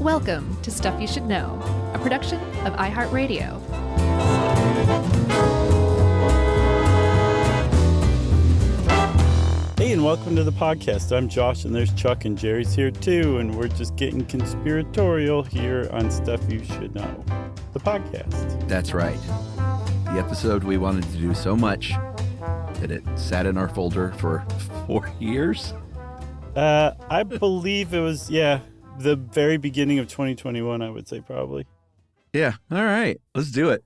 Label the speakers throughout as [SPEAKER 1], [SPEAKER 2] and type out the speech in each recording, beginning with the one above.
[SPEAKER 1] Welcome to Stuff You Should Know, a production of iHeartRadio.
[SPEAKER 2] Hey, and welcome to the podcast. I'm Josh, and there's Chuck, and Jerry's here too, and we're just getting conspiratorial here on Stuff You Should Know, the podcast.
[SPEAKER 3] That's right. The episode we wanted to do so much that it sat in our folder for 4 years.
[SPEAKER 2] I believe it was, the very beginning of 2021, I would say, probably.
[SPEAKER 3] Yeah. All right. Let's do it.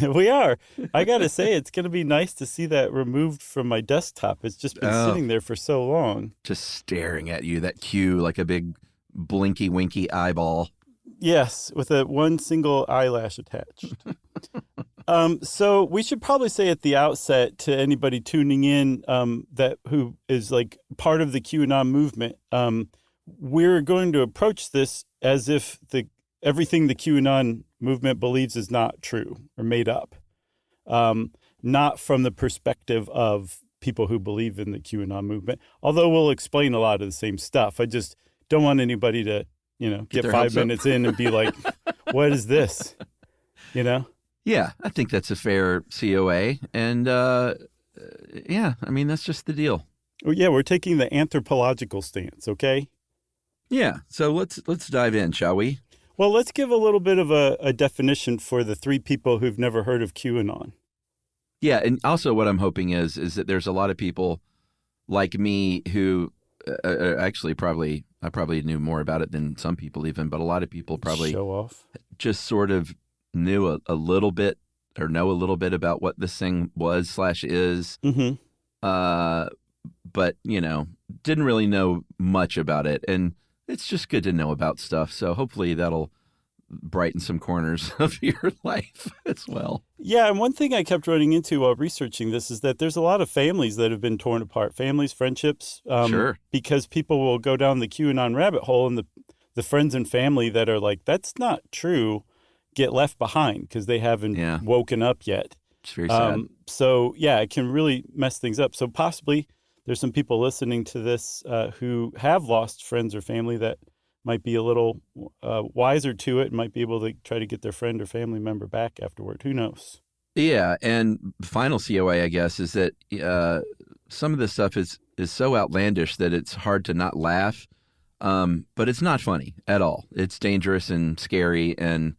[SPEAKER 2] We are. I got to say, it's going to be nice to see that removed from my desktop. It's just been sitting there for so long.
[SPEAKER 3] Just staring at you, that cue, like a big blinky winky eyeball.
[SPEAKER 2] Yes, with one single eyelash attached. So we should probably say at the outset to anybody tuning in who is like part of the QAnon movement, we're going to approach this as if everything the QAnon movement believes is not true or made up, not from the perspective of people who believe in the QAnon movement, although we'll explain a lot of the same stuff. I just don't want anybody to, get 5 minutes in and be like, what is this?
[SPEAKER 3] Yeah, I think that's a fair COA. And that's just the deal.
[SPEAKER 2] Oh, yeah, we're taking the anthropological stance, okay?
[SPEAKER 3] Yeah, so let's dive in, shall we?
[SPEAKER 2] Well, let's give a little bit of a definition for the three people who've never heard of QAnon.
[SPEAKER 3] Yeah, and also what I'm hoping is that there's a lot of people like me who actually I probably knew more about it than some people even, but a lot of people probably
[SPEAKER 2] show off.
[SPEAKER 3] Just sort of knew a little bit or know a little bit about what this thing was/is.
[SPEAKER 2] Mm-hmm.
[SPEAKER 3] But, didn't really know much about it. And it's just good to know about stuff. So hopefully that'll brighten some corners of your life as well.
[SPEAKER 2] Yeah, and one thing I kept running into while researching this is that there's a lot of families that have been torn apart. Families, friendships.
[SPEAKER 3] Sure.
[SPEAKER 2] Because people will go down the QAnon rabbit hole and the friends and family that are like, that's not true, get left behind because they haven't woken up yet.
[SPEAKER 3] It's very sad.
[SPEAKER 2] So, yeah, it can really mess things up. So possibly there's some people listening to this who have lost friends or family that might be a little wiser to it and might be able to try to get their friend or family member back afterward. Who knows?
[SPEAKER 3] Yeah, and the final COA, I guess, is that some of this stuff is so outlandish that it's hard to not laugh, but it's not funny at all. It's dangerous and scary and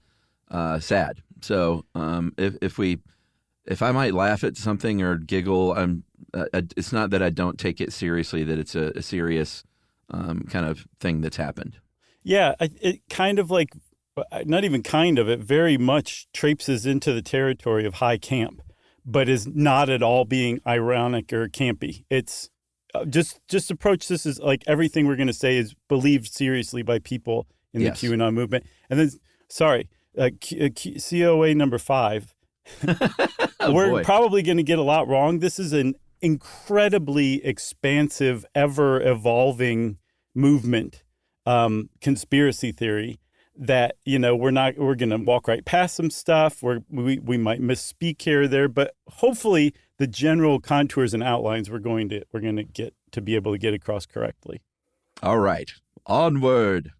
[SPEAKER 3] sad. So if I might laugh at something or giggle, it's not that I don't take it seriously, that it's a serious kind of thing that's happened.
[SPEAKER 2] Yeah, it kind of like, not even kind of, it very much traipses into the territory of high camp, but is not at all being ironic or campy. It's just approach this as like everything we're going to say is believed seriously by people in the QAnon movement. And then, COA number 5, we're probably going to get a lot wrong. This is an incredibly expansive, ever-evolving movement, conspiracy theory that, we're going to walk right past some stuff. We might misspeak here or there, but hopefully the general contours and outlines we're going to get to be able to get across correctly.
[SPEAKER 3] All right, onward.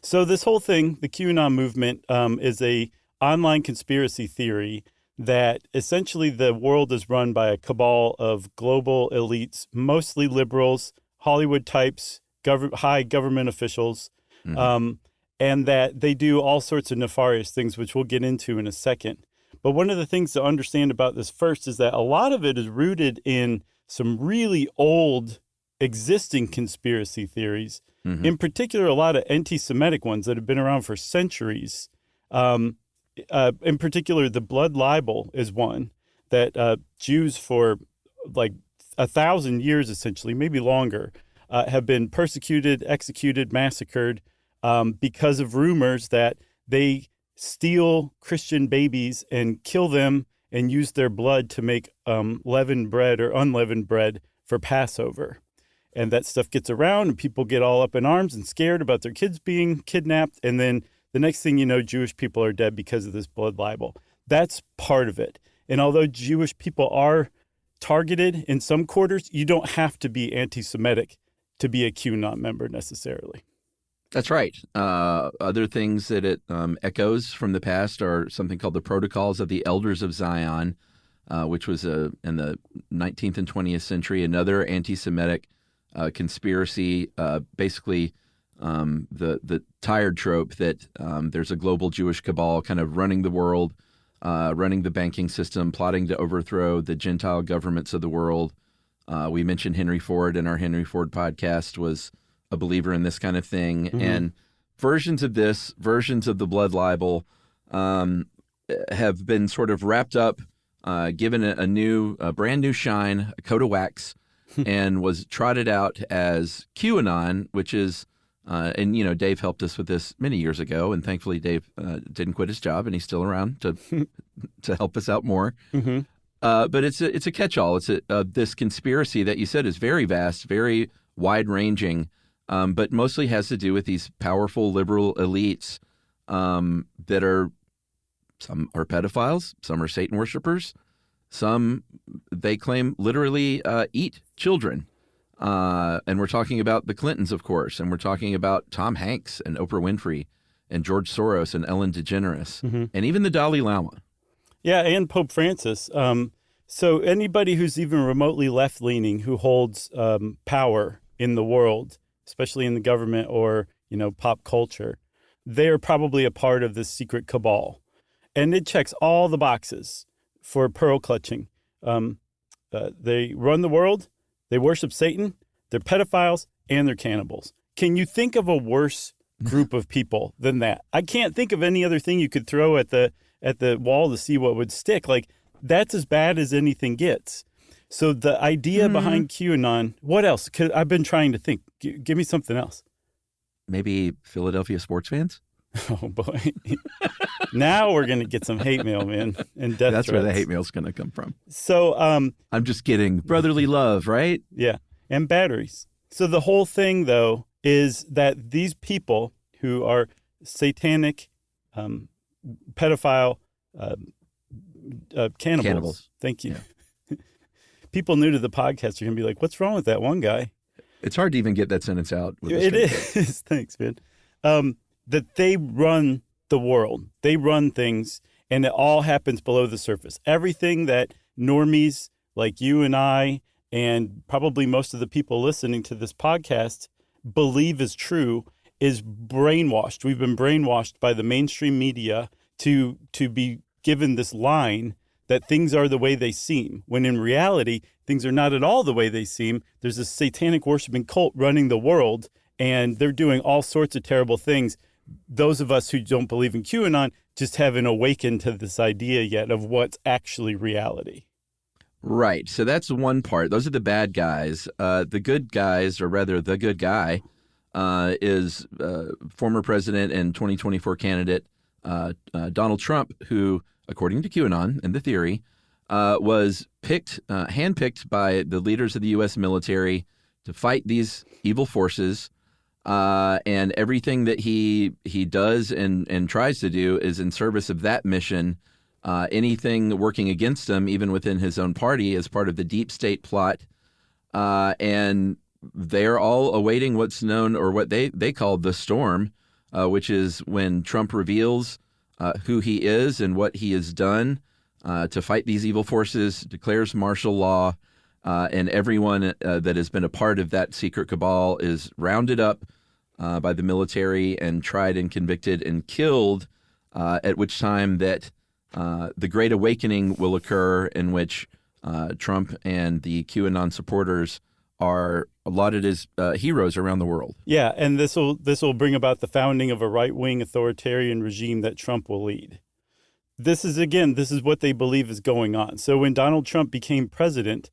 [SPEAKER 2] So this whole thing, the QAnon movement, is a online conspiracy theory that essentially the world is run by a cabal of global elites, mostly liberals, Hollywood types, high government officials, and that they do all sorts of nefarious things, which we'll get into in a second. But one of the things to understand about this first is that a lot of it is rooted in some really old existing conspiracy theories, in particular, a lot of anti-Semitic ones that have been around for centuries. In particular, the blood libel is one that Jews for like 1,000 years, essentially, maybe longer, have been persecuted, executed, massacred because of rumors that they steal Christian babies and kill them and use their blood to make leavened bread or unleavened bread for Passover. And that stuff gets around and people get all up in arms and scared about their kids being kidnapped. And then the next thing you know, Jewish people are dead because of this blood libel. That's part of it. And although Jewish people are targeted in some quarters, you don't have to be anti-Semitic to be a QAnon member necessarily.
[SPEAKER 3] That's right. Other things that it echoes from the past are something called the Protocols of the Elders of Zion, which was in the 19th and 20th century, another anti-Semitic conspiracy, basically the tired trope that there's a global Jewish cabal kind of running the world, running the banking system, plotting to overthrow the Gentile governments of the world. We mentioned Henry Ford in our Henry Ford podcast was a believer in this kind of thing. Mm-hmm. And versions of this, versions of the blood libel have been sort of wrapped up, given a brand new shine, a coat of wax, and was trotted out as QAnon, which is, and, you know, Dave helped us with this many years ago, and thankfully Dave didn't quit his job, and he's still around to help us out more. Mm-hmm. But it's a catch-all. It's this conspiracy that you said is very vast, very wide-ranging, but mostly has to do with these powerful liberal elites that are, some are pedophiles, some are Satan worshipers, some, they claim, literally eat children. And we're talking about the Clintons, of course, and we're talking about Tom Hanks and Oprah Winfrey and George Soros and Ellen DeGeneres, and even the Dalai Lama.
[SPEAKER 2] Yeah, and Pope Francis. So anybody who's even remotely left-leaning who holds power in the world, especially in the government or, you know, pop culture, they're probably a part of this secret cabal. And it checks all the boxes for pearl clutching. They run the world, they worship Satan, they're pedophiles, and they're cannibals. Can you think of a worse group of people than that? I can't think of any other thing you could throw at the wall to see what would stick. Like, that's as bad as anything gets. So the idea behind QAnon, what else? I've been trying to think. Give me something else.
[SPEAKER 3] Maybe Philadelphia sports fans?
[SPEAKER 2] Oh, boy. Now we're going to get some hate mail, man, and death
[SPEAKER 3] That's
[SPEAKER 2] threats.
[SPEAKER 3] where the hate mail's going to come from.
[SPEAKER 2] So
[SPEAKER 3] I'm just kidding. Brotherly love, right?
[SPEAKER 2] Yeah, and batteries. So the whole thing, though, is that these people who are satanic, pedophile, cannibals. Thank you. Yeah. People new to the podcast are going to be like, what's wrong with that one guy?
[SPEAKER 3] It's hard to even get that sentence out.
[SPEAKER 2] It is. Thanks, man. That they run the world. They run things, and it all happens below the surface. Everything that normies like you and I and probably most of the people listening to this podcast believe is true is brainwashed. We've been brainwashed by the mainstream media to be given this line that things are the way they seem, when in reality, things are not at all the way they seem. There's a satanic worshiping cult running the world, and they're doing all sorts of terrible things. Those of us who don't believe in QAnon just haven't awakened to this idea yet of what's actually reality.
[SPEAKER 3] Right. So that's one part. Those are the bad guys. The good guys, or rather the good guy, is former president and 2024 candidate Donald Trump, who, according to QAnon and the theory, was handpicked by the leaders of the U.S. military to fight these evil forces. And everything that he does and tries to do is in service of that mission. Anything working against him, even within his own party, is part of the deep state plot. And they're all awaiting what's known, or what they call the storm, which is when Trump reveals who he is and what he has done to fight these evil forces, declares martial law, and everyone that has been a part of that secret cabal is rounded up by the military and tried and convicted and killed, at which time that the Great Awakening will occur, in which Trump and the QAnon supporters are lauded as heroes around the world.
[SPEAKER 2] Yeah, and this will bring about the founding of a right-wing authoritarian regime that Trump will lead. This is what they believe is going on. So when Donald Trump became president,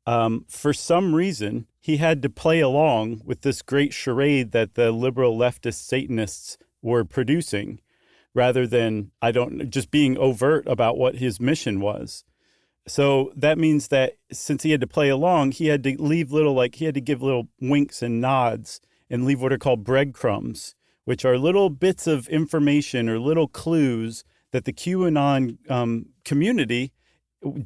[SPEAKER 2] for some reason, he had to play along with this great charade that the liberal leftist Satanists were producing, rather than just being overt about what his mission was. So that means that since he had to play along, he had to leave he had to give little winks and nods and leave what are called breadcrumbs, which are little bits of information or little clues that the QAnon community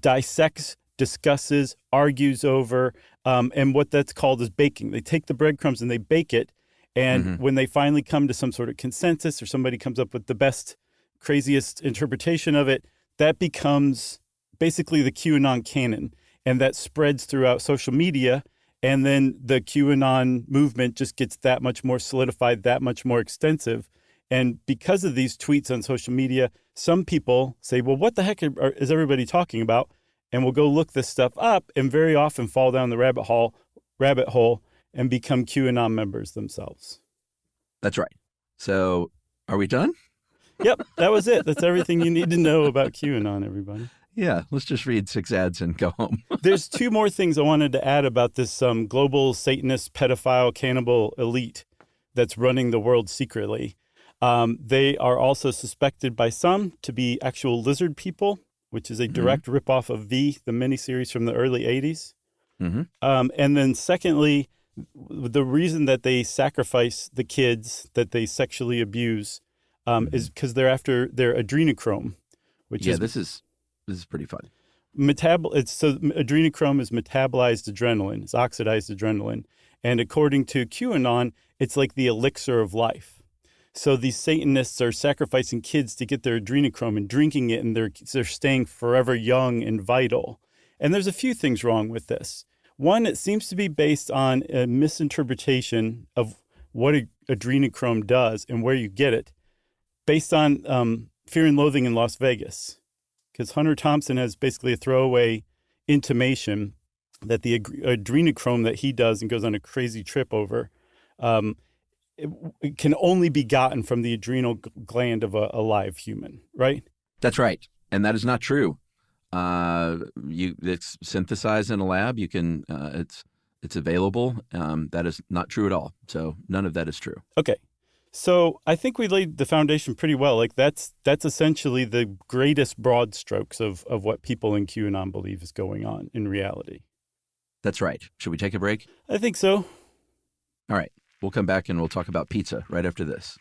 [SPEAKER 2] dissects, discusses, argues over, and what that's called is baking. They take the breadcrumbs and they bake it, And when they finally come to some sort of consensus or somebody comes up with the best, craziest interpretation of it, that becomes basically the QAnon canon. And that spreads throughout social media. And then the QAnon movement just gets that much more solidified, that much more extensive. And because of these tweets on social media, some people say, well, what the heck is everybody talking about? And we'll go look this stuff up and very often fall down the rabbit hole and become QAnon members themselves.
[SPEAKER 3] That's right. So are we done?
[SPEAKER 2] Yep, that was it. That's everything you need to know about QAnon, everybody.
[SPEAKER 3] Yeah, let's just read 6 ads and go home.
[SPEAKER 2] There's 2 more things I wanted to add about this global Satanist, pedophile, cannibal elite that's running the world secretly. They are also suspected by some to be actual lizard people, which is a direct ripoff of V, the miniseries from the early 80s. And then secondly, the reason that they sacrifice the kids that they sexually abuse is because they're after their adrenochrome, which is...
[SPEAKER 3] This is pretty fun.
[SPEAKER 2] Adrenochrome is metabolized adrenaline. It's oxidized adrenaline. And according to QAnon, it's like the elixir of life. So these Satanists are sacrificing kids to get their adrenochrome and drinking it, and they're staying forever young and vital. And there's a few things wrong with this. One, it seems to be based on a misinterpretation of what adrenochrome does and where you get it, based on Fear and Loathing in Las Vegas. Because Hunter Thompson has basically a throwaway intimation that the adrenochrome that he does and goes on a crazy trip over it can only be gotten from the adrenal gland of a live human, right?
[SPEAKER 3] That's right. And that is not true. It's synthesized in a lab. You can, it's available. That is not true at all. So none of that is true.
[SPEAKER 2] Okay. So I think we laid the foundation pretty well. Like that's essentially the greatest broad strokes of what people in QAnon believe is going on in reality.
[SPEAKER 3] That's right. Should we take a break?
[SPEAKER 2] I think so.
[SPEAKER 3] All right. We'll come back and we'll talk about pizza right after this.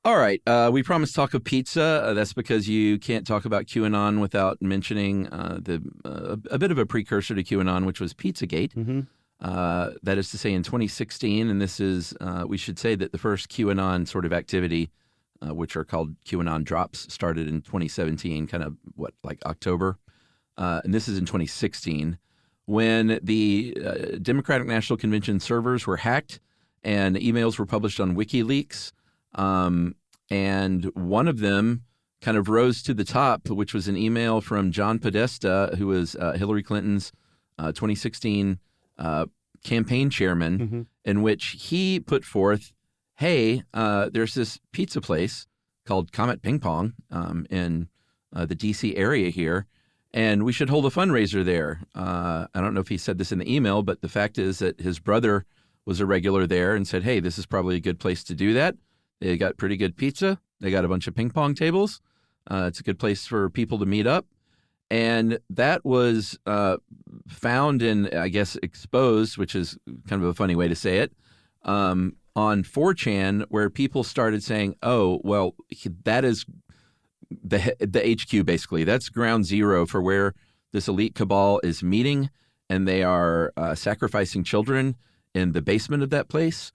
[SPEAKER 3] All right. We promised talk of pizza. That's because you can't talk about QAnon without mentioning a bit of a precursor to QAnon, which was Pizzagate. That is to say in 2016. And this is, we should say that the first QAnon sort of activity, which are called QAnon drops, started in 2017, kind of like October. And this is in 2016 when the Democratic National Convention servers were hacked and emails were published on WikiLeaks. And one of them kind of rose to the top, which was an email from John Podesta, who was Hillary Clinton's 2016 campaign chairman, in which he put forth, hey, there's this pizza place called Comet Ping Pong in the D.C. area here, and we should hold a fundraiser there. I don't know if he said this in the email, but the fact is that his brother was a regular there and said, hey, this is probably a good place to do that. They got pretty good pizza. They got a bunch of ping pong tables. It's a good place for people to meet up. And that was found and, I guess, exposed, which is kind of a funny way to say it, on 4chan, where people started saying, oh, well, that is the HQ, basically. That's ground zero for where this elite cabal is meeting, and they are sacrificing children in the basement of that place.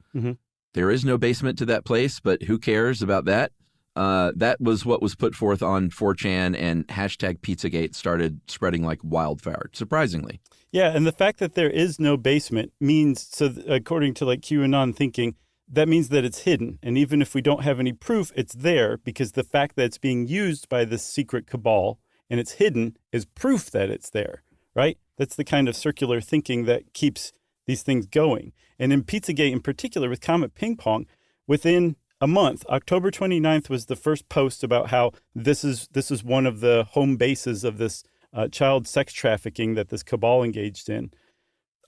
[SPEAKER 3] There is no basement to that place, but who cares about that? That was what was put forth on 4chan, and hashtag Pizzagate started spreading like wildfire, surprisingly.
[SPEAKER 2] Yeah, and the fact that there is no basement means, so according to like QAnon thinking, that means that it's hidden. And even if we don't have any proof, it's there because the fact that it's being used by this secret cabal and it's hidden is proof that it's there, right? That's the kind of circular thinking that keeps these things going. And in Pizzagate in particular with Comet Ping Pong, within a month, October 29th was the first post about how this is one of the home bases of this child sex trafficking that this cabal engaged in.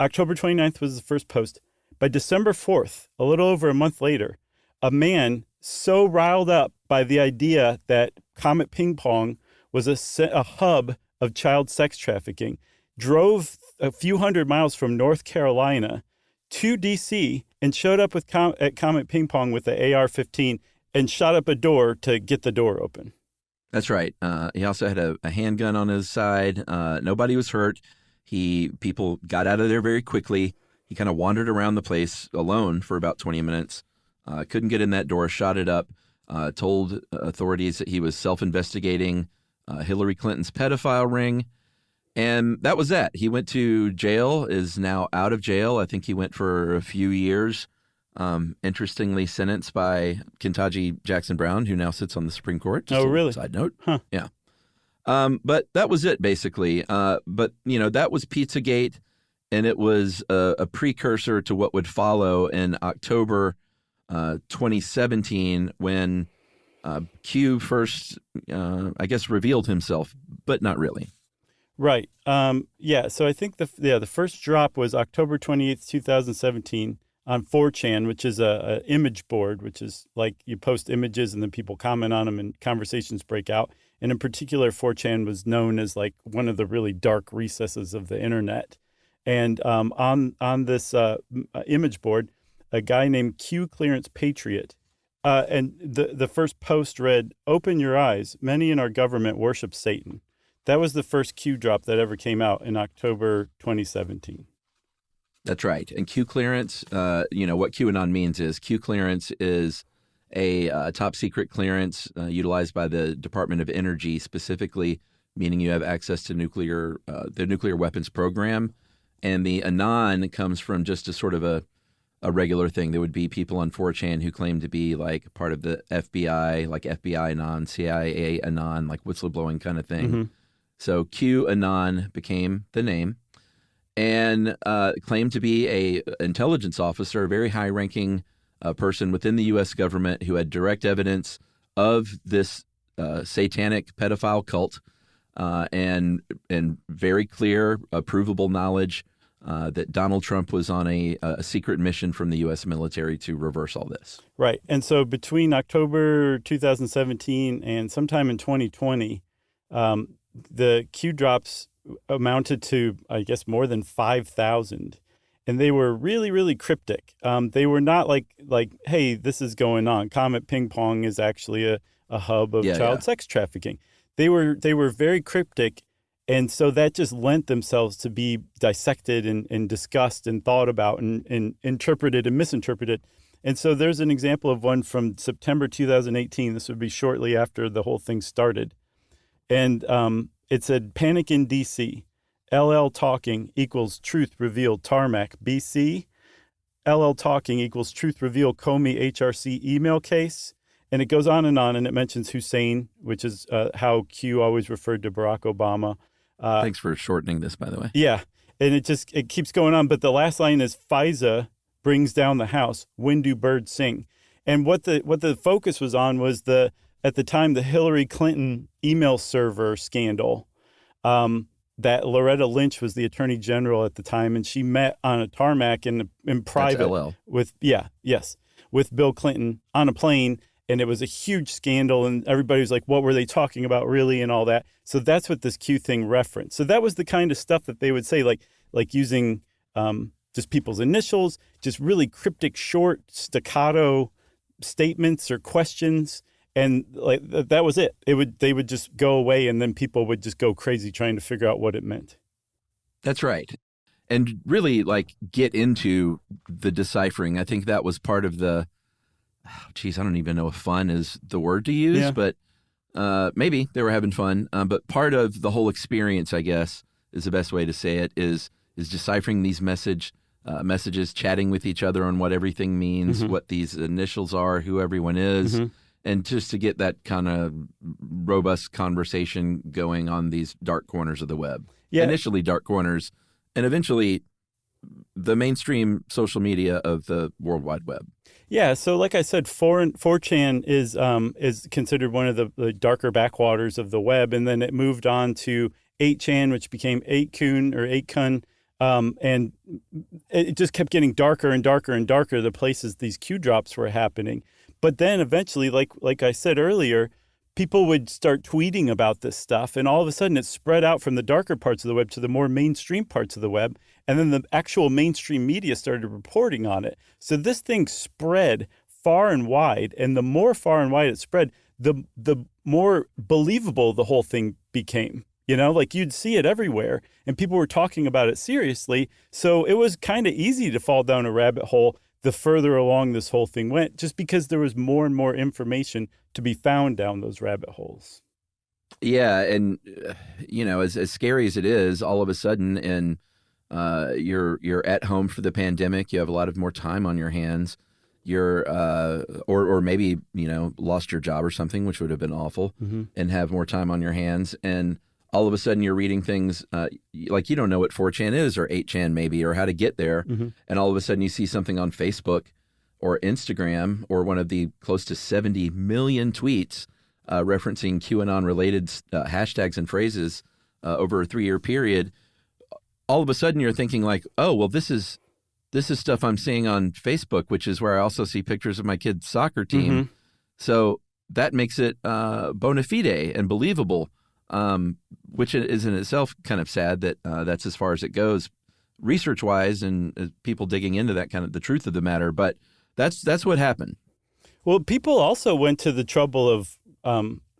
[SPEAKER 2] October 29th was the first post. By December 4th, a little over a month later, a man so riled up by the idea that Comet Ping Pong was a hub of child sex trafficking drove a few hundred miles from North Carolina to D.C. and showed up at Comet Ping Pong with the AR-15 and shot up a door to get the door open.
[SPEAKER 3] That's right. He also had a handgun on his side. Nobody was hurt. People got out of there very quickly. He kind of wandered around the place alone for about 20 minutes. Couldn't get in that door, shot it up, told authorities that he was self-investigating Hillary Clinton's pedophile ring. And that was that. He went to jail, is now out of jail. I think he went for a few years. Interestingly sentenced by Ketanji Jackson Brown, who now sits on the Supreme Court.
[SPEAKER 2] Oh, really?
[SPEAKER 3] Side note.
[SPEAKER 2] Huh.
[SPEAKER 3] Yeah. But that was it, basically. But, that was Pizzagate, and it was a precursor to what would follow in October 2017 when Q first, I guess, revealed himself, but not really.
[SPEAKER 2] Right. Yeah. So I think the first drop was October 28th, 2017 on 4chan, which is a image board, which is like you post images and then people comment on them and conversations break out. And in particular, 4chan was known as like one of the really dark recesses of the internet. And on this image board, a guy named Q Clearance Patriot, and the first post read, "Open your eyes. Many in our government worship Satan." That was the first Q drop that ever came out in October 2017.
[SPEAKER 3] That's right. And Q clearance, what QAnon means is Q clearance is a top secret clearance utilized by the Department of Energy specifically, meaning you have access to the nuclear weapons program. And the Anon comes from just a sort of a regular thing. There would be people on 4chan who claim to be like part of the FBI, like FBI Anon, CIA Anon, like whistleblowing kind of thing. Mm-hmm. So Q Anon became the name. And claimed to be a intelligence officer, a very high-ranking person within the U.S. government who had direct evidence of this satanic pedophile cult and very clear, provable knowledge that Donald Trump was on a secret mission from the U.S. military to reverse all this.
[SPEAKER 2] Right. And so between October 2017 and sometime in 2020, the Q drops amounted to, I guess, more than 5,000. And they were really, really cryptic. They were not like, hey, this is going on. Comet Ping Pong is actually a hub of child sex trafficking. They were very cryptic. And so that just lent themselves to be dissected and discussed and thought about and interpreted and misinterpreted. And so there's an example of one from September 2018. This would be shortly after the whole thing started. And it said, "Panic in D.C. LL talking equals truth revealed tarmac BC. LL talking equals truth revealed Comey HRC email case." And it goes on, and it mentions Hussein, which is how Q always referred to Barack Obama.
[SPEAKER 3] Thanks for shortening this, by the way.
[SPEAKER 2] Yeah. And it keeps going on. But the last line is, "FISA brings down the house. When do birds sing?" And what the focus was on was at the time, the Hillary Clinton email server scandal, that Loretta Lynch was the attorney general at the time, and she met on a tarmac in private.
[SPEAKER 3] That's LL.
[SPEAKER 2] with Bill Clinton on a plane, and it was a huge scandal, and everybody was like, what were they talking about really, and all that. So that's what this Q thing referenced. So that was the kind of stuff that they would say, like using just people's initials, just really cryptic, short, staccato statements or questions. And like that was it. They would just go away, and then people would just go crazy trying to figure out what it meant.
[SPEAKER 3] That's right. And really get into the deciphering. I think that was part of the, I don't even know if fun is the word to use, but maybe they were having fun. But part of the whole experience, I guess, is the best way to say it, is deciphering these messages, chatting with each other on what everything means, mm-hmm. what these initials are, who everyone is. Mm-hmm. And just to get that kind of robust conversation going on these dark corners of the web. Yeah. Initially dark corners, and eventually the mainstream social media of the World Wide Web.
[SPEAKER 2] Yeah, so like I said, 4chan is considered one of the darker backwaters of the web, and then it moved on to 8chan, which became 8kun, and it just kept getting darker and darker and darker, the places these Q drops were happening. But then eventually, like I said earlier, people would start tweeting about this stuff, and all of a sudden it spread out from the darker parts of the web to the more mainstream parts of the web, and then the actual mainstream media started reporting on it. So this thing spread far and wide, and the more far and wide it spread, the more believable the whole thing became. Like you'd see it everywhere, and people were talking about it seriously. So it was kind of easy to fall down a rabbit hole the further along this whole thing went, just because there was more and more information to be found down those rabbit holes.
[SPEAKER 3] Yeah, and as scary as it is, all of a sudden, and you're at home for the pandemic, you have a lot of more time on your hands. You're or maybe lost your job or something, which would have been awful, and have more time on your hands, and all of a sudden you're reading things like you don't know what 4chan is or 8chan maybe, or how to get there. And all of a sudden you see something on Facebook or Instagram or one of the close to 70 million tweets referencing QAnon-related hashtags and phrases over a 3-year period. All of a sudden you're thinking like, oh, well, this is stuff I'm seeing on Facebook, which is where I also see pictures of my kid's soccer team. So that makes it bona fide and believable. Which is in itself kind of sad that that's as far as it goes research-wise, and people digging into that kind of the truth of the matter. But that's what happened.
[SPEAKER 2] Well, people also went to the trouble of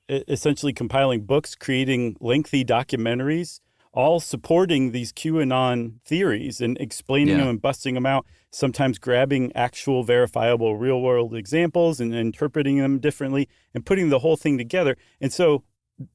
[SPEAKER 2] essentially compiling books, creating lengthy documentaries, all supporting these QAnon theories and explaining them and busting them out, sometimes grabbing actual verifiable real-world examples and interpreting them differently and putting the whole thing together. And so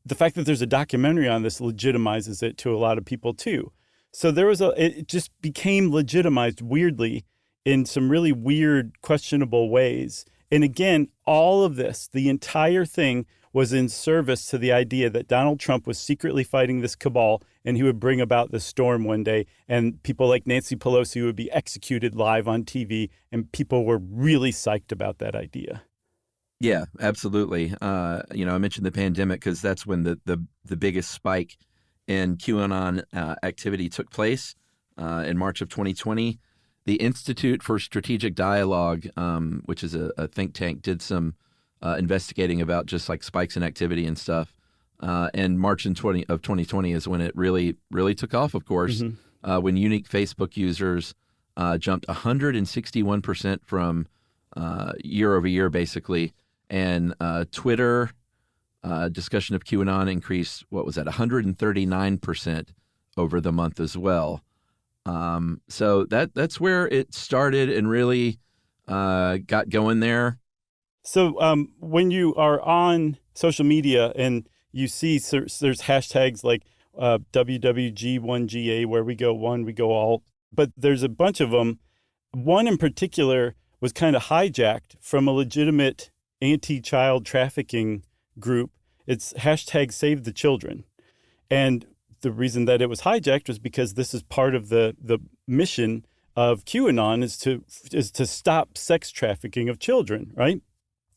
[SPEAKER 2] the fact that there's a documentary on this legitimizes it to a lot of people too. So it just became legitimized weirdly in some really weird, questionable ways. And again, all of this, the entire thing was in service to the idea that Donald Trump was secretly fighting this cabal, and he would bring about the storm one day, and people like Nancy Pelosi would be executed live on TV, and people were really psyched about that idea.
[SPEAKER 3] Yeah, absolutely. I mentioned the pandemic because that's when the biggest spike in QAnon activity took place in March of 2020. The Institute for Strategic Dialogue, which is a think tank, did some investigating about just like spikes in activity and stuff. And March of 2020 is when it really, really took off, of course, when unique Facebook users jumped 161% from year over year, basically. And Twitter discussion of QAnon increased, 139% over the month as well. So that's where it started and really got going there.
[SPEAKER 2] So when you are on social media and you see there's hashtags like WWG1GA, where we go one, we go all, but there's a bunch of them. One in particular was kind of hijacked from a legitimate anti-child trafficking group. It's hashtag Save the Children. And the reason that it was hijacked was because this is part of the mission of QAnon is to stop sex trafficking of children, right?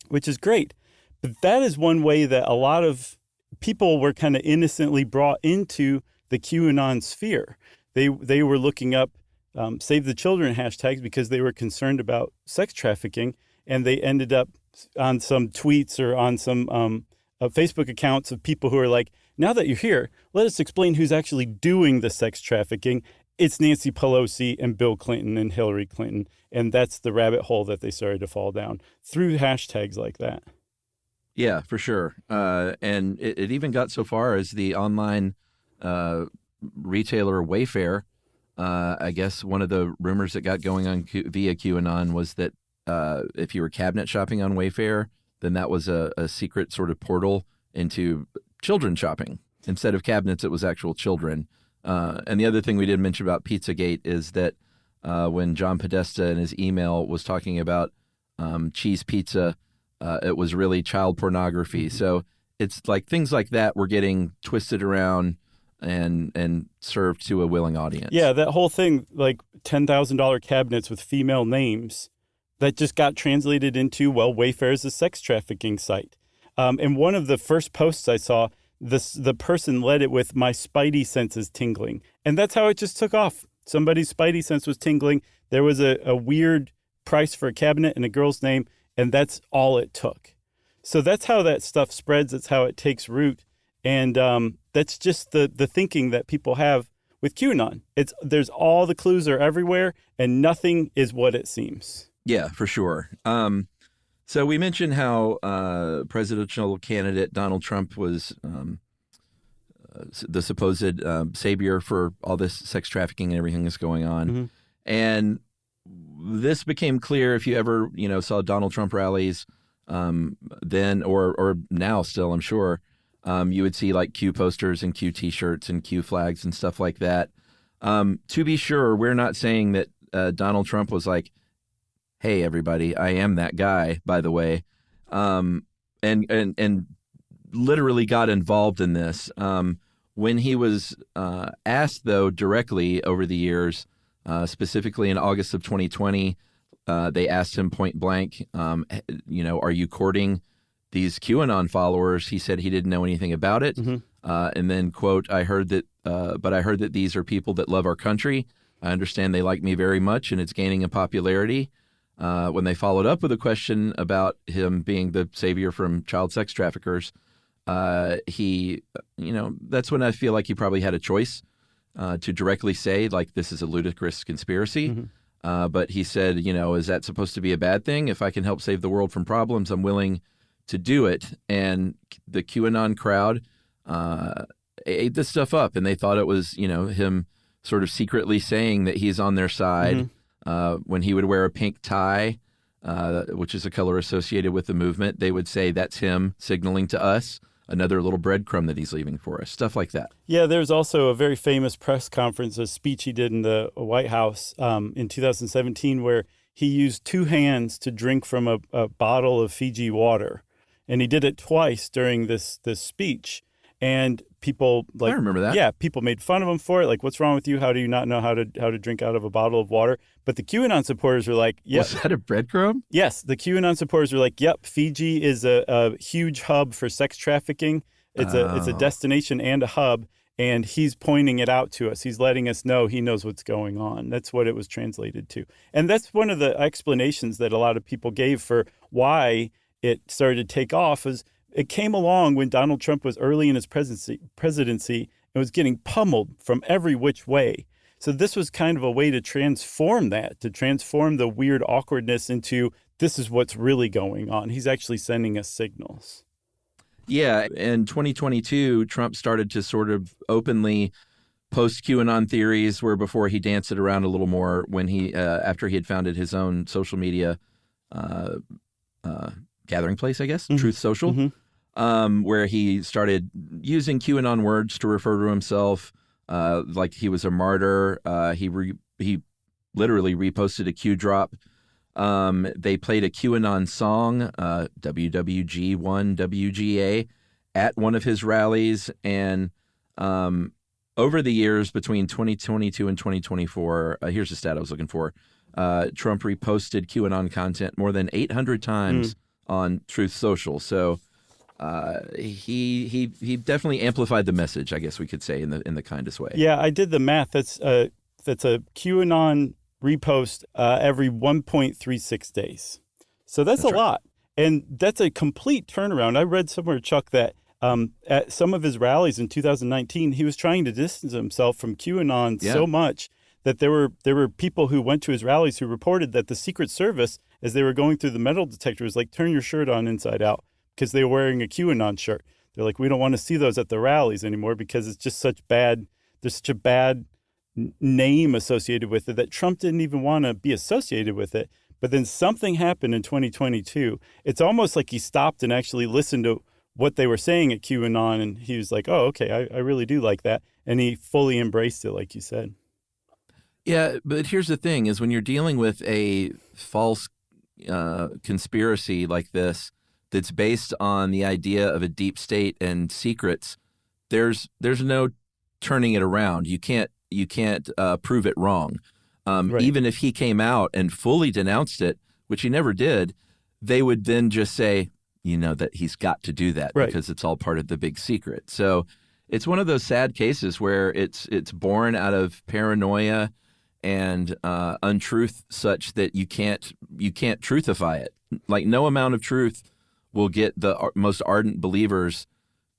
[SPEAKER 2] Which is great. But that is one way that a lot of people were kind of innocently brought into the QAnon sphere. They were looking up Save the Children hashtags because they were concerned about sex trafficking, and they ended up on some tweets or on some Facebook accounts of people who are like, now that you're here, let us explain who's actually doing the sex trafficking. It's Nancy Pelosi and Bill Clinton and Hillary Clinton. And that's the rabbit hole that they started to fall down through hashtags like that.
[SPEAKER 3] Yeah, for sure. And it even got so far as the online retailer Wayfair. I guess one of the rumors that got going on via QAnon was that if you were cabinet shopping on Wayfair, then that was a secret sort of portal into children shopping. Instead of cabinets, it was actual children. And the other thing we did mention about Pizzagate is that when John Podesta in his email was talking about cheese pizza, it was really child pornography. So it's like things like that were getting twisted around and served to a willing audience. Yeah,
[SPEAKER 2] that whole thing, like $10,000 cabinets with female names, that just got translated into, well, Wayfair is a sex trafficking site. And one of the first posts I saw, the person led it with "my spidey senses tingling." And that's how it just took off. Somebody's spidey sense was tingling. There was a weird price for a cabinet and a girl's name, and that's all it took. So that's how that stuff spreads. It's how it takes root. And that's just the thinking that people have with QAnon. There's all the clues are everywhere, and nothing is what it seems.
[SPEAKER 3] Yeah, for sure. So we mentioned how presidential candidate Donald Trump was the supposed savior for all this sex trafficking and everything that's going on.
[SPEAKER 2] Mm-hmm.
[SPEAKER 3] And this became clear if you ever, saw Donald Trump rallies then or now still, I'm sure. You would see like Q posters and Q T-shirts and Q flags and stuff like that. To be sure, we're not saying that Donald Trump was like, hey, everybody, I am that guy, by the way, and literally got involved in this. When he was asked, though, directly over the years, specifically in August of 2020, they asked him point blank, are you courting these QAnon followers? He said he didn't know anything about it.
[SPEAKER 2] Mm-hmm.
[SPEAKER 3] And then, quote, I heard that these are people that love our country. I understand they like me very much, and it's gaining in popularity. When they followed up with a question about him being the savior from child sex traffickers, he, that's when I feel like he probably had a choice to directly say, like, this is a ludicrous conspiracy.
[SPEAKER 2] Mm-hmm.
[SPEAKER 3] But he said, is that supposed to be a bad thing? If I can help save the world from problems, I'm willing to do it. And the QAnon crowd ate this stuff up, and they thought it was, him sort of secretly saying that he's on their side.
[SPEAKER 2] Mm-hmm.
[SPEAKER 3] When he would wear a pink tie, which is a color associated with the movement, they would say that's him signaling to us another little breadcrumb that he's leaving for us, stuff like that.
[SPEAKER 2] Yeah, there's also a very famous press conference, a speech he did in the White House in 2017, where he used two hands to drink from a bottle of Fiji water. And he did it twice during this speech. And people
[SPEAKER 3] I remember that.
[SPEAKER 2] Yeah, people made fun of him for it. Like, what's wrong with you? How do you not know how to drink out of a bottle of water? But the QAnon supporters were like, "Yep."
[SPEAKER 3] Was that a breadcrumb?
[SPEAKER 2] Yes, the QAnon supporters were like, "Yep, Fiji is a huge hub for sex trafficking. It's a destination and a hub, and he's pointing it out to us. He's letting us know he knows what's going on." That's what it was translated to, and that's one of the explanations that a lot of people gave for why it started to take off. Is it came along when Donald Trump was early in his presidency and was getting pummeled from every which way. So this was kind of a way to transform the weird awkwardness into this is what's really going on. He's actually sending us signals.
[SPEAKER 3] Yeah. In 2022, Trump started to sort of openly post QAnon theories, where before he danced it around a little more when he, after he had founded his own social media gathering place, I guess, mm-hmm. Truth Social, mm-hmm. Where he started using QAnon words to refer to himself, like he was a martyr. He literally reposted a Q drop. They played a QAnon song, WWG1 WGA, at one of his rallies. And over the years between 2022 and 2024, here's the stat I was looking for. Trump reposted QAnon content more than 800 times on Truth Social. So he definitely amplified the message, I guess we could say, in the kindest way.
[SPEAKER 2] Yeah, I did the math. That's a QAnon repost every 1.36 days. So that's a lot. And that's a complete turnaround. I read somewhere, Chuck, that at some of his rallies in 2019, he was trying to distance himself from QAnon so much that there were people who went to his rallies who reported that the Secret Service, as they were going through the metal detector, was like, turn your shirt on inside out, because they were wearing a QAnon shirt. They're like, we don't want to see those at the rallies anymore because it's just there's such a bad name associated with it that Trump didn't even want to be associated with it. But then something happened in 2022. It's almost like he stopped and actually listened to what they were saying at QAnon, and he was like, oh, okay, I really do like that. And he fully embraced it, like you said.
[SPEAKER 3] Yeah, but here's the thing, is when you're dealing with a false conspiracy like this that's based on the idea of a deep state and secrets, there's no turning it around. You can't prove it wrong. Right. Even if he came out and fully denounced it, which he never did, they would then just say, that he's got to do that because it's all part of the big secret. So it's one of those sad cases where it's born out of paranoia and untruth, such that you can't truthify it. Like, no amount of truth will get the most ardent believers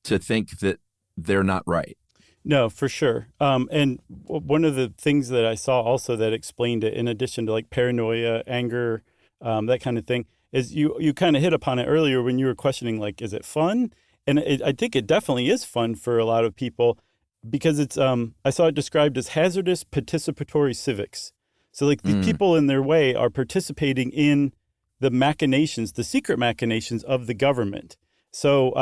[SPEAKER 3] to think that they're not right.
[SPEAKER 2] No, for sure. And one of the things that I saw also that explained it, in addition to like paranoia, anger, that kind of thing, is you kind of hit upon it earlier when you were questioning, like, is it fun? And I think it definitely is fun for a lot of people because it's, I saw it described as hazardous participatory civics. So like these people in their way are participating in the machinations, the secret machinations of the government. So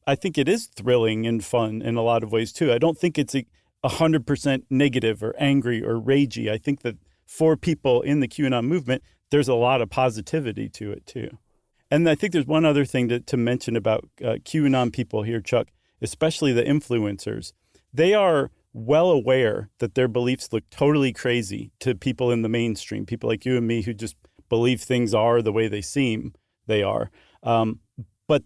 [SPEAKER 2] I think it is thrilling and fun in a lot of ways, too. I don't think it's 100% negative or angry or ragey. I think that for people in the QAnon movement, there's a lot of positivity to it, too. And I think there's one other thing to mention about QAnon people here, Chuck, especially the influencers. They are well aware that their beliefs look totally crazy to people in the mainstream, people like you and me who just believe things are the way they seem they are. But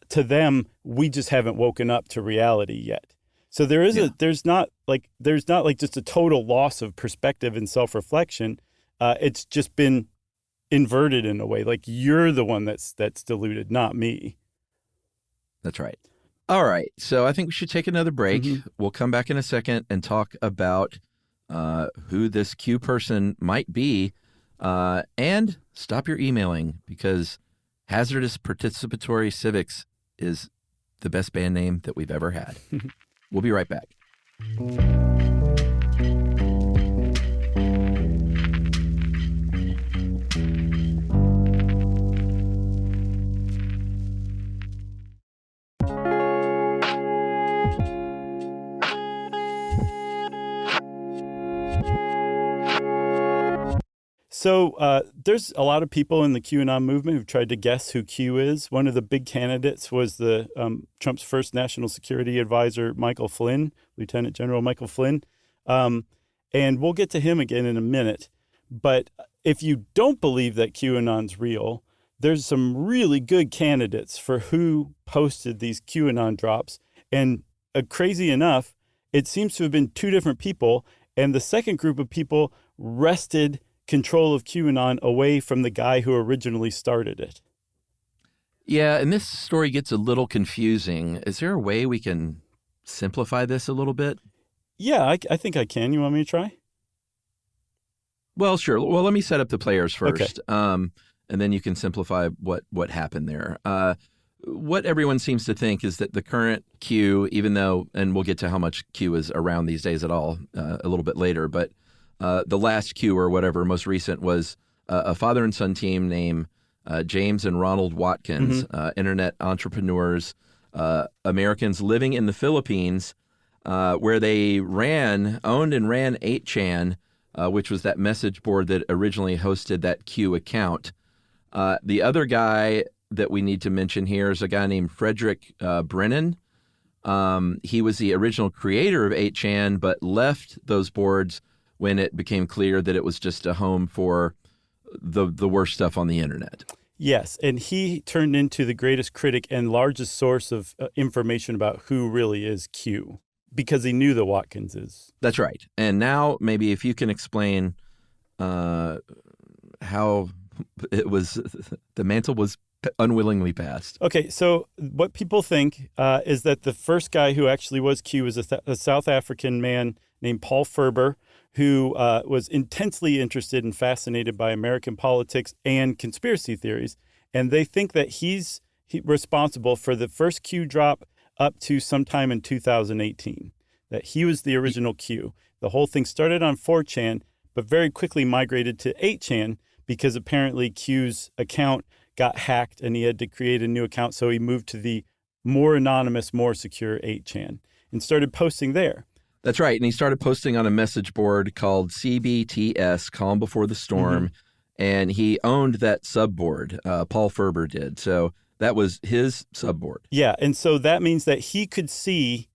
[SPEAKER 2] to them, we just haven't woken up to reality yet. So there's not like just a total loss of perspective and self-reflection. It's just been inverted in a way. Like you're the one that's deluded, not me.
[SPEAKER 3] That's right. All right. So I think we should take another break.
[SPEAKER 2] Mm-hmm.
[SPEAKER 3] We'll come back in a second and talk about who this Q person might be. And stop your emailing because Hazardous Participatory Civics is the best band name that we've ever had. We'll be right back.
[SPEAKER 2] So there's a lot of people in the QAnon movement who've tried to guess who Q is. One of the big candidates was the Trump's first national security advisor, Michael Flynn, Lieutenant General Michael Flynn. And we'll get to him again in a minute. But if you don't believe that QAnon's real, there's some really good candidates for who posted these QAnon drops. And crazy enough, it seems to have been two different people. And the second group of people wrested control of QAnon away from the guy who originally started it.
[SPEAKER 3] Yeah, and this story gets a little confusing. Is there a way we can simplify this a little bit?
[SPEAKER 2] Yeah, I think I can. You want me to try?
[SPEAKER 3] Well, sure. Well, let me set up the players first,
[SPEAKER 2] Okay.
[SPEAKER 3] And then you can simplify what happened there. What everyone seems to think is that the current Q, even though, and we'll get to how much Q is around these days at all a little bit later, but the last Q or whatever, most recent, was a father and son team named James and Ronald Watkins, internet entrepreneurs, Americans living in the Philippines, where they owned and ran 8chan, which was that message board that originally hosted that Q account. The other guy that we need to mention here is a guy named Frederick Brennan. He was the original creator of 8chan, but left those boards when it became clear that it was just a home for the worst stuff on the internet.
[SPEAKER 2] Yes, and he turned into the greatest critic and largest source of information about who really is Q, because he knew the Watkins is.
[SPEAKER 3] That's right. And now maybe if you can explain how it was, the mantle was unwillingly passed.
[SPEAKER 2] Okay, so what people think is that the first guy who actually was Q was a South African man named Paul Ferber, who was intensely interested and fascinated by American politics and conspiracy theories. And they think that he's responsible for the first Q drop up to sometime in 2018, that he was the original Q. The whole thing started on 4chan, but very quickly migrated to 8chan because apparently Q's account got hacked and he had to create a new account. So he moved to the more anonymous, more secure 8chan and started posting there.
[SPEAKER 3] That's right. And he started posting on a message board called CBTS, Calm Before the Storm. And he owned that subboard. Paul Ferber did. So that was his subboard.
[SPEAKER 2] Yeah. And so that means that he could see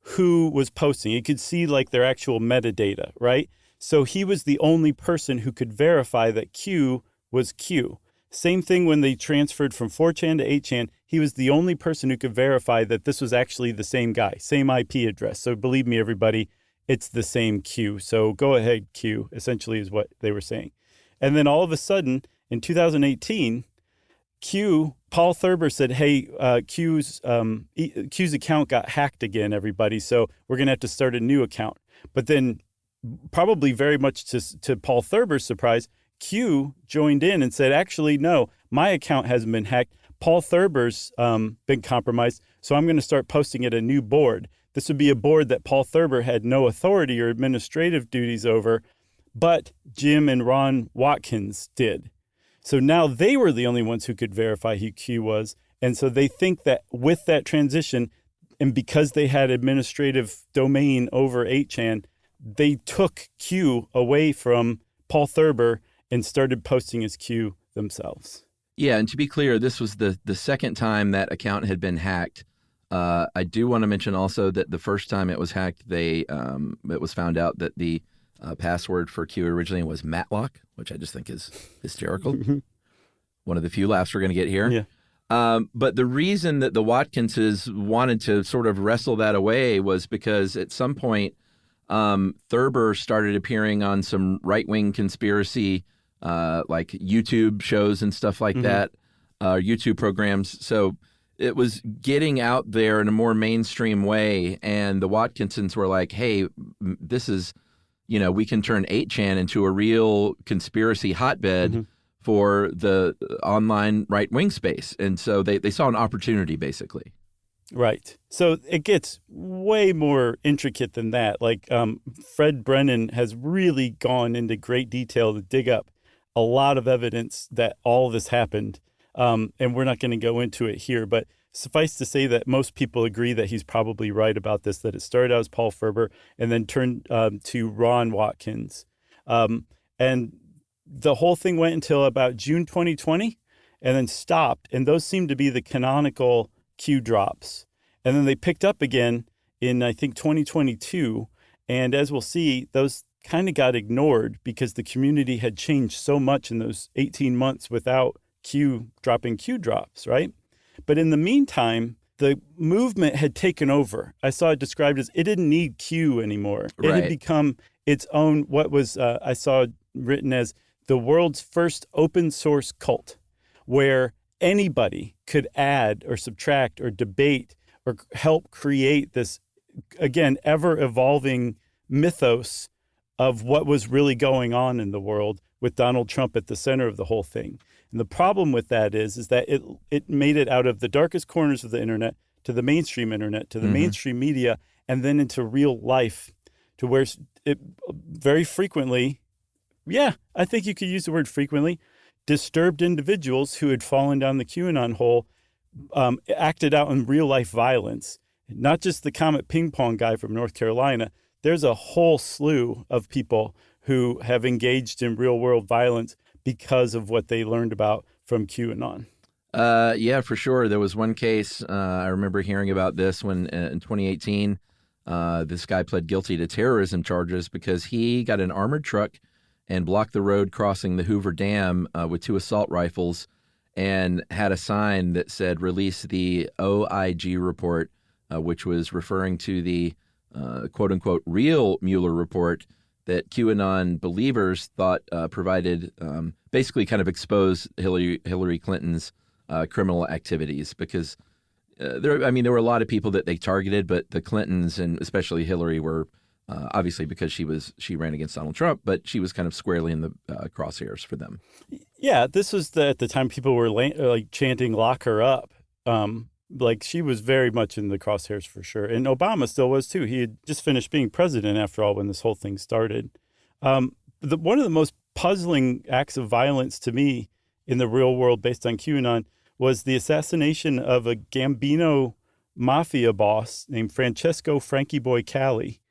[SPEAKER 2] who was posting. He could see like their actual metadata, right? So he was the only person who could verify that Q was Q. Same thing when they transferred from 4chan to 8chan. He was the only person who could verify that this was actually the same guy, same IP address. So believe me, everybody, it's the same Q. So go ahead, Q, essentially is what they were saying. And then all of a sudden, in 2018, Paul Thurber said, hey, Q's account got hacked again, everybody, so we're going to have to start a new account. But then, probably very much to Paul Thurber's surprise, Q joined in and said, actually, no, my account hasn't been hacked. Paul Thurber's been compromised, so I'm going to start posting at a new board. This would be a board that Paul Thurber had no authority or administrative duties over, but Jim and Ron Watkins did. So now they were the only ones who could verify who Q was. And so they think that with that transition, and because they had administrative domain over 8chan, they took Q away from Paul Thurber and started posting as Q themselves.
[SPEAKER 3] Yeah, and to be clear, this was the second time that account had been hacked. I do want to mention also that the first time it was hacked, it was found out that the password for Q originally was Matlock, which I just think is hysterical. One of the few laughs we're going to get here.
[SPEAKER 2] Yeah.
[SPEAKER 3] But the reason that the Watkinses wanted to sort of wrestle that away was because at some point, Thurber started appearing on some right-wing conspiracy like YouTube shows and stuff like that, YouTube programs. So it was getting out there in a more mainstream way. And the Watkinsons were like, hey, this is, we can turn 8chan into a real conspiracy hotbed for the online right-wing space. And so they saw an opportunity, basically.
[SPEAKER 2] Right. So it gets way more intricate than that. Like Fred Brennan has really gone into great detail to dig up a lot of evidence that all this happened. And we're not going to go into it here, but suffice to say that most people agree that he's probably right about this, that it started out as Paul Thurber and then turned to Ron Watkins. And the whole thing went until about June 2020 and then stopped. And those seem to be the canonical Q drops. And then they picked up again in, I think, 2022. And as we'll see, those kind of got ignored because the community had changed so much in those 18 months without Q dropping Q drops, right? But in the meantime, the movement had taken over. I saw it described as it didn't need Q anymore. It had become its own, what was I saw written as the world's first open source cult, where anybody could add or subtract or debate or help create this, again, ever evolving mythos of what was really going on in the world with Donald Trump at the center of the whole thing. And the problem with that is that it made it out of the darkest corners of the internet to the mainstream internet, to the mainstream media, and then into real life, to where it very frequently, I think you could use the word frequently, disturbed individuals who had fallen down the QAnon hole acted out in real life violence. Not just the Comet Ping Pong guy from North Carolina. There's a whole slew of people who have engaged in real world violence because of what they learned about from QAnon.
[SPEAKER 3] Yeah, for sure. There was one case, I remember hearing about this when in 2018, this guy pled guilty to terrorism charges because he got an armored truck and blocked the road crossing the Hoover Dam with 2 assault rifles and had a sign that said, release the OIG report, which was referring to the quote unquote real Mueller report that QAnon believers thought provided, basically kind of exposed Hillary Clinton's criminal activities because there were a lot of people that they targeted, but the Clintons and especially Hillary were obviously because she ran against Donald Trump, but she was kind of squarely in the crosshairs for them. Yeah,
[SPEAKER 2] this was at the time people were like chanting "lock her up." Like she was very much in the crosshairs for sure. And Obama still was too. He had just finished being president after all when this whole thing started. One of the most puzzling acts of violence to me in the real world based on QAnon was the assassination of a Gambino mafia boss named Francesco Frankie Boy Cali.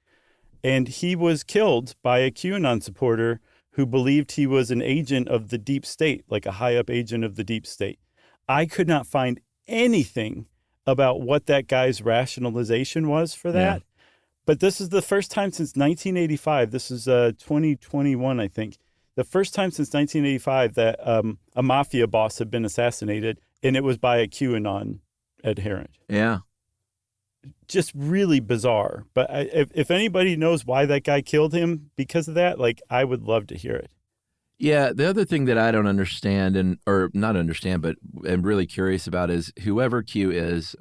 [SPEAKER 2] And he was killed by a QAnon supporter who believed he was an agent of the deep state, like a high up agent of the deep state. I could not find anything about what that guy's rationalization was for that. Yeah. But this is the first time since 1985. This is 2021, I think. The first time since 1985 that a mafia boss had been assassinated, and it was by a QAnon adherent.
[SPEAKER 3] Yeah.
[SPEAKER 2] Just really bizarre. But if anybody knows why that guy killed him because of that, like, I would love to hear it.
[SPEAKER 3] Yeah, the other thing that I don't understand or not understand, but am really curious about is whoever Q is,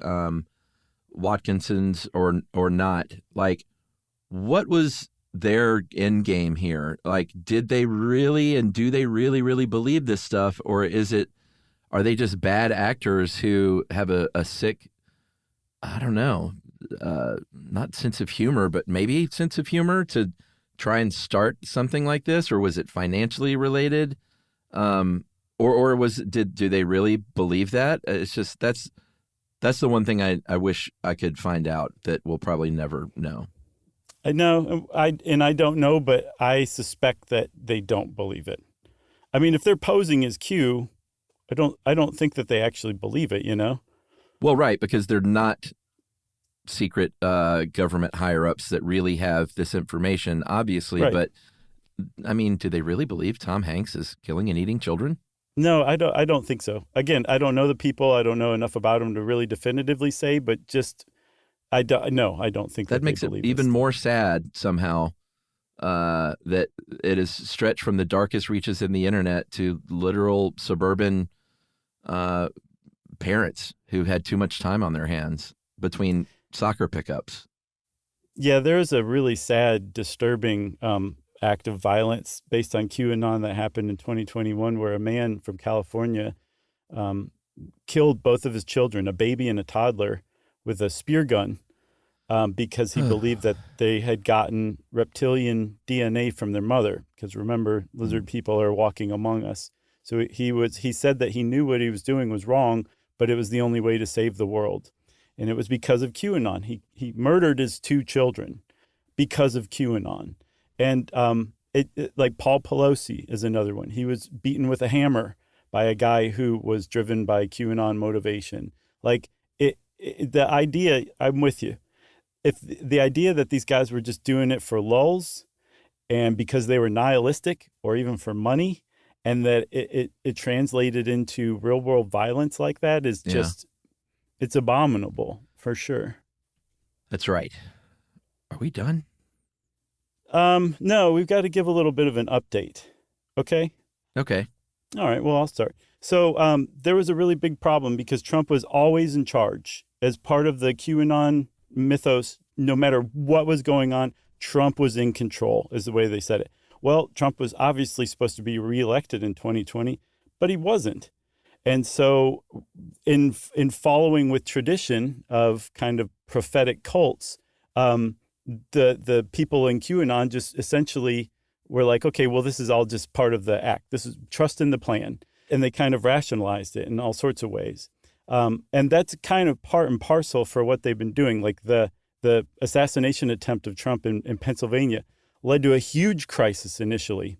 [SPEAKER 3] Watkinson's or not, like, what was their end game here? Like, did they really and do they really, really believe this stuff? Or are they just bad actors who have a sick, I don't know, not sense of humor, but maybe sense of humor to try and start something like this? Or was it financially related? Or do they really believe that? It's just, that's the one thing I wish I could find out that we'll probably never know.
[SPEAKER 2] I know, I don't know, but I suspect that they don't believe it. I mean, if they're posing as Q, I don't think that they actually believe it, you know?
[SPEAKER 3] Well, right, because they're not secret government higher-ups that really have this information, obviously.
[SPEAKER 2] Right.
[SPEAKER 3] But, I mean, do they really believe Tom Hanks is killing and eating children?
[SPEAKER 2] No, I don't think so. Again, I don't know the people. I don't know enough about them to really definitively say, but just, I don't think
[SPEAKER 3] that makes it even more sad somehow that it is stretched from the darkest reaches in the internet to literal suburban parents who had too much time on their hands between soccer pickups.
[SPEAKER 2] Yeah, there's a really sad, disturbing act of violence based on QAnon that happened in 2021, where a man from California killed both of his children, a baby and a toddler, with a spear gun because he believed that they had gotten reptilian DNA from their mother. Because remember, lizard people are walking among us. So he said that he knew what he was doing was wrong, but it was the only way to save the world. And it was because of QAnon. He murdered his two children because of QAnon. And like Paul Pelosi is another one. He was beaten with a hammer by a guy who was driven by QAnon motivation. Like the idea, I'm with you. If the idea that these guys were just doing it for lulz and because they were nihilistic or even for money, and that it translated into real world violence like that is just, it's abominable for sure.
[SPEAKER 3] That's right. Are we done?
[SPEAKER 2] No, we've got to give a little bit of an update. Okay.
[SPEAKER 3] Okay.
[SPEAKER 2] All right. Well, I'll start. So there was a really big problem because Trump was always in charge as part of the QAnon mythos. No matter what was going on, Trump was in control is the way they said it. Well, Trump was obviously supposed to be reelected in 2020, but he wasn't. And so in following with tradition of kind of prophetic cults, the people in QAnon just essentially were like, okay, well, this is all just part of the act. This is trust in the plan. And they kind of rationalized it in all sorts of ways. And that's kind of part and parcel for what they've been doing. Like the assassination attempt of Trump in Pennsylvania led to a huge crisis initially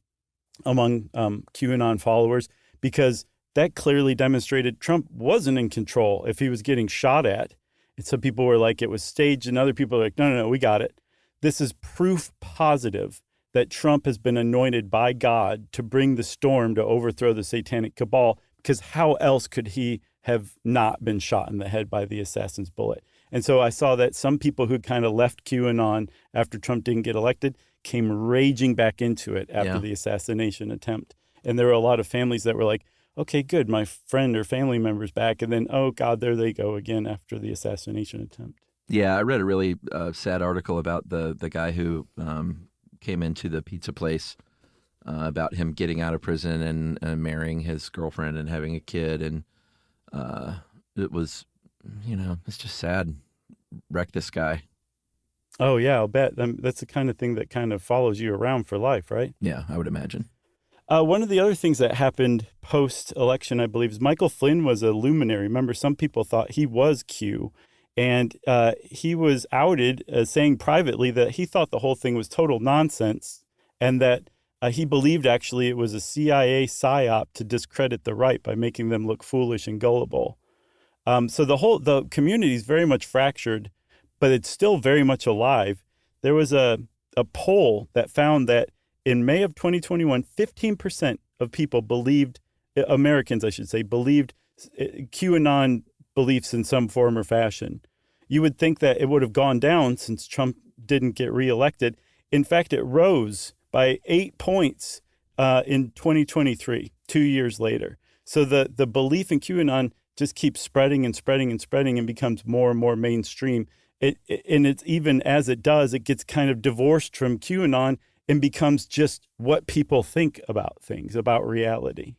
[SPEAKER 2] among QAnon followers, because that clearly demonstrated Trump wasn't in control if he was getting shot at. And some people were like, it was staged, and other people are like, no, we got it. This is proof positive that Trump has been anointed by God to bring the storm to overthrow the satanic cabal, because how else could he have not been shot in the head by the assassin's bullet? And so I saw that some people who kind of left QAnon after Trump didn't get elected came raging back into it after the assassination attempt. And there were a lot of families that were like, okay, good, my friend or family member's back. And then, oh, God, there they go again after the assassination attempt.
[SPEAKER 3] Yeah, I read a really sad article about the guy who came into the pizza place about him getting out of prison and marrying his girlfriend and having a kid. And it was, it's just sad. Wreck this guy.
[SPEAKER 2] Oh, yeah, I'll bet. That's the kind of thing that kind of follows you around for life, right?
[SPEAKER 3] Yeah, I would imagine.
[SPEAKER 2] One of the other things that happened post-election, I believe, is Michael Flynn was a luminary. Remember, some people thought he was Q, and he was outed as saying privately that he thought the whole thing was total nonsense, and that he believed actually it was a CIA psyop to discredit the right by making them look foolish and gullible. So the community is very much fractured, but it's still very much alive. There was a poll that found that in May of 2021, 15% of people believed, Americans, I should say, believed QAnon beliefs in some form or fashion. You would think that it would have gone down since Trump didn't get reelected. In fact, it rose by 8 points in 2023, 2 years later. So the belief in QAnon just keeps spreading and spreading and spreading and becomes more and more mainstream. And it's even as it does, it gets kind of divorced from QAnon and becomes just what people think about things, about reality.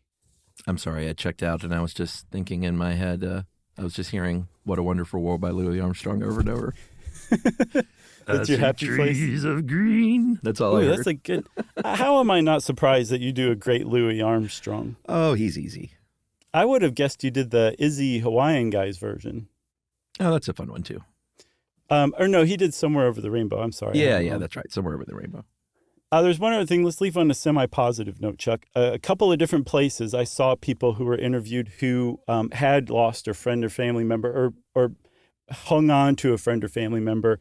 [SPEAKER 3] I'm sorry, I checked out and I was just thinking in my head, I was just hearing What a Wonderful World by Louis Armstrong over and over.
[SPEAKER 2] That's your happy place?
[SPEAKER 3] Trees of green. That's all I heard.
[SPEAKER 2] That's a good... How am I not surprised that you do a great Louis Armstrong?
[SPEAKER 3] Oh, he's easy.
[SPEAKER 2] I would have guessed you did the Izzy Hawaiian Guys version.
[SPEAKER 3] Oh, that's a fun one, too.
[SPEAKER 2] Or no, he did Somewhere Over the Rainbow. I'm sorry.
[SPEAKER 3] Yeah, that's right. Somewhere Over the Rainbow.
[SPEAKER 2] There's one other thing. Let's leave on a semi-positive note, Chuck. A couple of different places I saw people who were interviewed who had lost a friend or family member or hung on to a friend or family member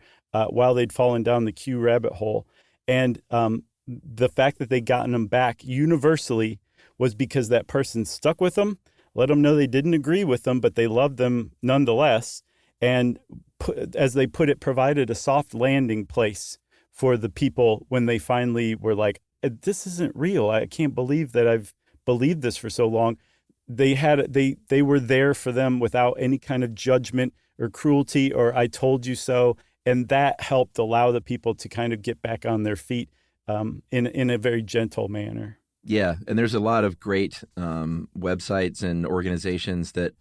[SPEAKER 2] while they'd fallen down the Q rabbit hole. And the fact that they gotten them back universally was because that person stuck with them, let them know they didn't agree with them, but they loved them nonetheless. And as they put it, provided a soft landing place for the people when they finally were like, this isn't real. I can't believe that I've believed this for so long. They were there for them without any kind of judgment or cruelty or I told you so. And that helped allow the people to kind of get back on their feet in a very gentle manner.
[SPEAKER 3] Yeah, and there's a lot of great websites and organizations that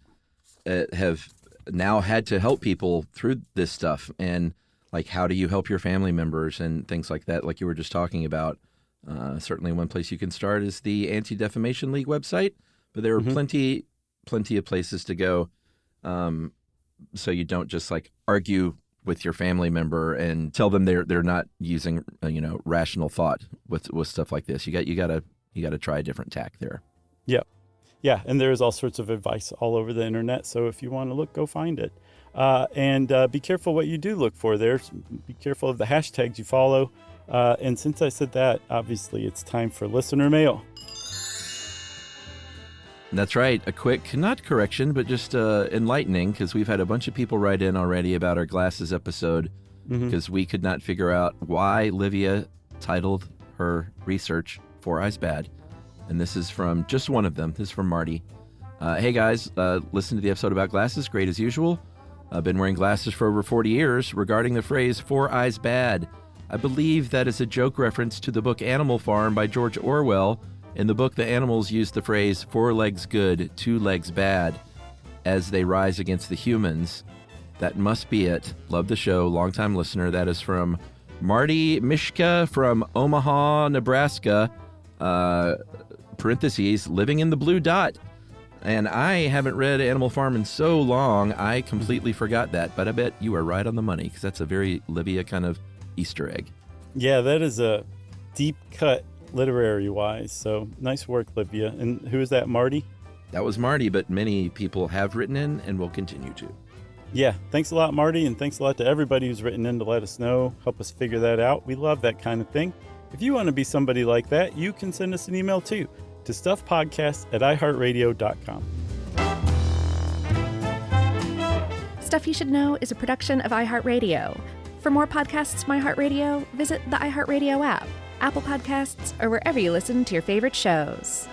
[SPEAKER 3] have now had to help people through this stuff. And like, how do you help your family members and things like that, like you were just talking about. Certainly one place you can start is the Anti-Defamation League website, but there are plenty of places to go so you don't just like argue with your family member and tell them they're not using rational thought with stuff like this. You got to try a different tack there.
[SPEAKER 2] Yeah, and there's all sorts of advice all over the internet. So if you want to look, go find it. And be careful what you do look for there. Be careful of the hashtags you follow. And since I said that, obviously it's time for listener mail.
[SPEAKER 3] That's right. A quick, not correction, but just enlightening, because we've had a bunch of people write in already about our glasses episode because we could not figure out why Livia titled her research 4 Eyes Bad. And this is from just one of them. This is from Marty. Hey guys, listen to the episode about glasses. Great as usual. I've been wearing glasses for over 40 years. Regarding the phrase 4 eyes bad, I believe that is a joke reference to the book Animal Farm by George Orwell. In the book, the animals use the phrase 4 legs good, 2 legs bad as they rise against the humans. That must be it. Love the show. Longtime listener. That is from Marty Mishka from Omaha, Nebraska. Parentheses, living in the blue dot. And I haven't read Animal Farm in so long, I completely forgot that. But I bet you are right on the money, because that's a very Livia kind of Easter egg.
[SPEAKER 2] Yeah, that is a deep cut literary-wise. So nice work, Livia. And who is that, Marty?
[SPEAKER 3] That was Marty, but many people have written in and will continue to.
[SPEAKER 2] Yeah, thanks a lot, Marty, and thanks a lot to everybody who's written in to let us know, help us figure that out. We love that kind of thing. If you want to be somebody like that, you can send us an email too, to stuffpodcast@iheartradio.com.
[SPEAKER 1] Stuff You Should Know is a production of iHeartRadio. For more podcasts from iHeartRadio, visit the iHeartRadio app, Apple Podcasts, or wherever you listen to your favorite shows.